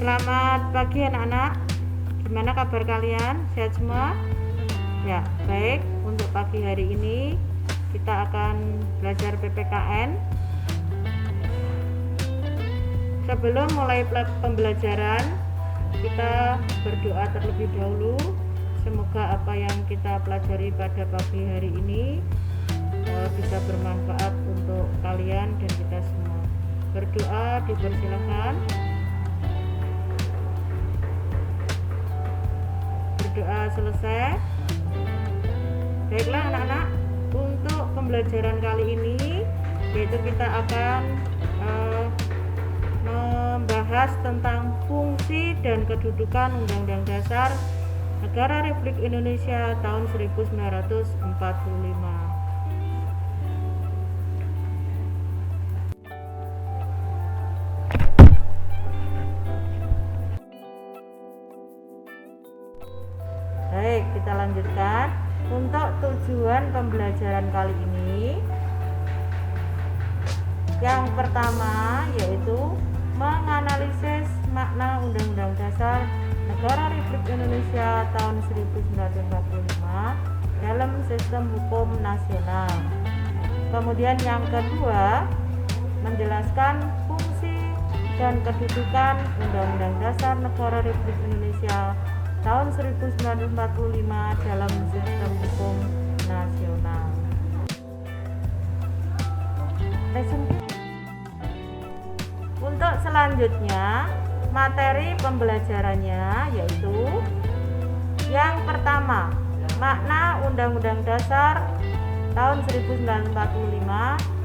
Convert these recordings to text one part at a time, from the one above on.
Selamat pagi anak-anak. Gimana kabar kalian? Sehat semua? Ya, baik. Untuk pagi hari ini kita akan belajar PPKN. Sebelum mulai pembelajaran, kita berdoa terlebih dahulu. Semoga apa yang kita pelajari pada pagi hari ini bisa bermanfaat untuk kalian dan kita semua. Berdoa dipersilakan. Berdoa selesai. Baiklah anak-anak, untuk pembelajaran kali ini yaitu kita akan membahas tentang fungsi dan kedudukan Undang-Undang Dasar Negara Republik Indonesia tahun 1945. Baik, kita lanjutkan. Untuk tujuan pembelajaran kali ini, yang pertama yaitu menganalisis makna Undang-Undang Dasar Negara Republik Indonesia tahun 1945 dalam sistem hukum nasional. Kemudian yang kedua, menjelaskan fungsi dan kedudukan Undang-Undang Dasar Negara Republik Indonesia tahun 1945 dalam sistem hukum nasional. Untuk selanjutnya, materi pembelajarannya yaitu yang pertama, makna Undang-Undang Dasar tahun 1945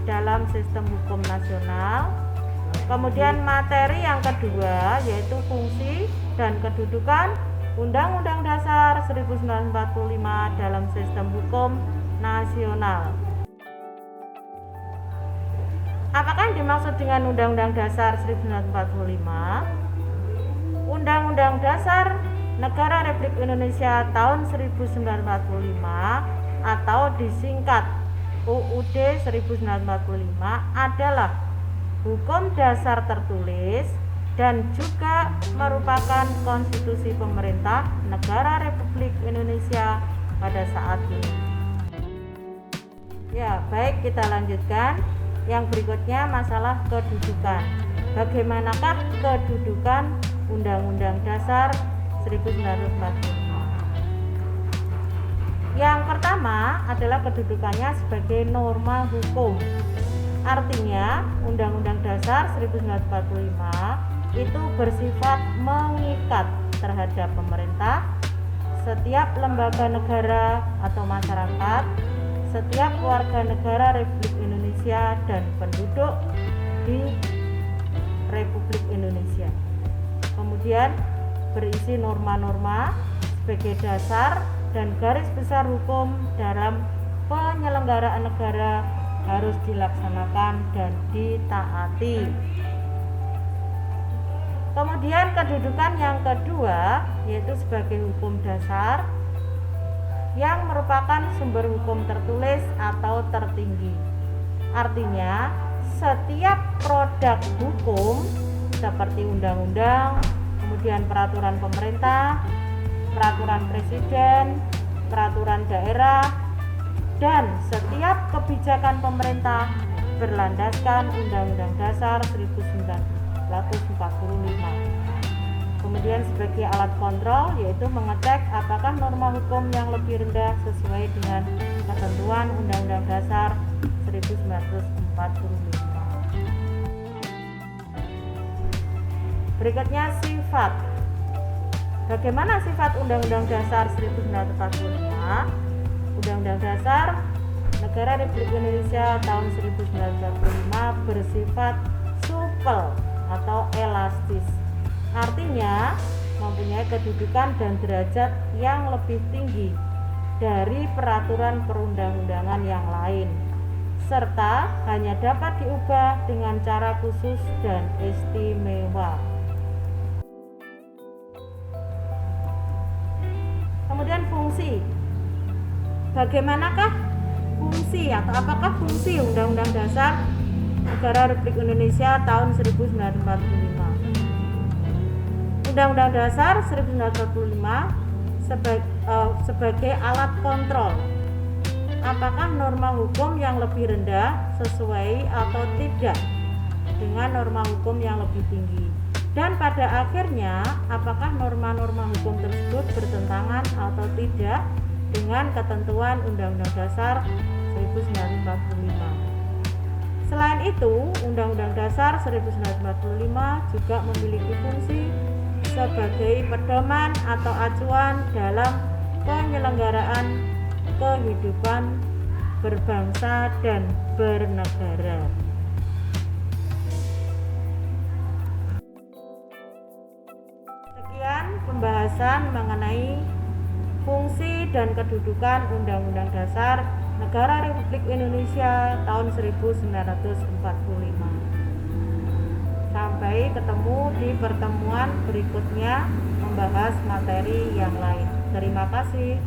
dalam sistem hukum nasional. Kemudian materi yang kedua yaitu fungsi dan kedudukan Undang-Undang Dasar 1945 dalam sistem hukum nasional. Apakah yang dimaksud dengan Undang-Undang Dasar 1945? Undang-Undang Dasar Negara Republik Indonesia tahun 1945 atau disingkat UUD 1945 adalah hukum dasar tertulis dan juga merupakan konstitusi pemerintah Negara Republik Indonesia pada saat ini. Ya, baik, kita lanjutkan. Yang berikutnya masalah kedudukan. Bagaimanakah kedudukan Undang-Undang Dasar 1945? Yang pertama adalah kedudukannya sebagai norma hukum. Artinya, Undang-Undang Dasar 1945 itu bersifat mengikat terhadap pemerintah, setiap lembaga negara atau masyarakat, setiap warga negara Republik Indonesia dan penduduk di Republik Indonesia. Kemudian berisi norma-norma sebagai dasar dan garis besar hukum dalam penyelenggaraan negara harus dilaksanakan dan ditaati. Kemudian kedudukan yang kedua yaitu sebagai hukum dasar yang merupakan sumber hukum tertulis atau tertinggi. Artinya, setiap produk hukum seperti undang-undang, kemudian peraturan pemerintah, peraturan presiden, peraturan daerah, dan setiap kebijakan pemerintah berlandaskan Undang-Undang Dasar 1945. Kemudian sebagai alat kontrol yaitu mengecek apakah norma hukum yang lebih rendah sesuai dengan ketentuan Undang-Undang Dasar 1945. Berikutnya sifat. Bagaimana sifat Undang-Undang Dasar 1945? Undang-Undang Dasar Negara Republik Indonesia tahun 1945 bersifat supel atau elastis. Artinya mempunyai kedudukan dan derajat yang lebih tinggi dari peraturan perundang-undangan yang lain, serta hanya dapat diubah dengan cara khusus dan istimewa. Kemudian fungsi. Bagaimanakah fungsi atau apakah fungsi Undang-Undang Dasar Negara Republik Indonesia tahun 1945? Undang-Undang Dasar 1945 sebagai alat kontrol apakah norma hukum yang lebih rendah sesuai atau tidak dengan norma hukum yang lebih tinggi, dan pada akhirnya apakah norma-norma hukum tersebut bertentangan atau tidak dengan ketentuan Undang-Undang Dasar 1945. Selain itu, Undang-Undang Dasar 1945 juga memiliki fungsi sebagai pedoman atau acuan dalam penyelenggaraan kehidupan berbangsa dan bernegara. Sekian pembahasan mengenai fungsi dan kedudukan Undang-Undang Dasar Negara Republik Indonesia tahun 1945. Sampai ketemu di pertemuan berikutnya membahas materi yang lain. Terima kasih.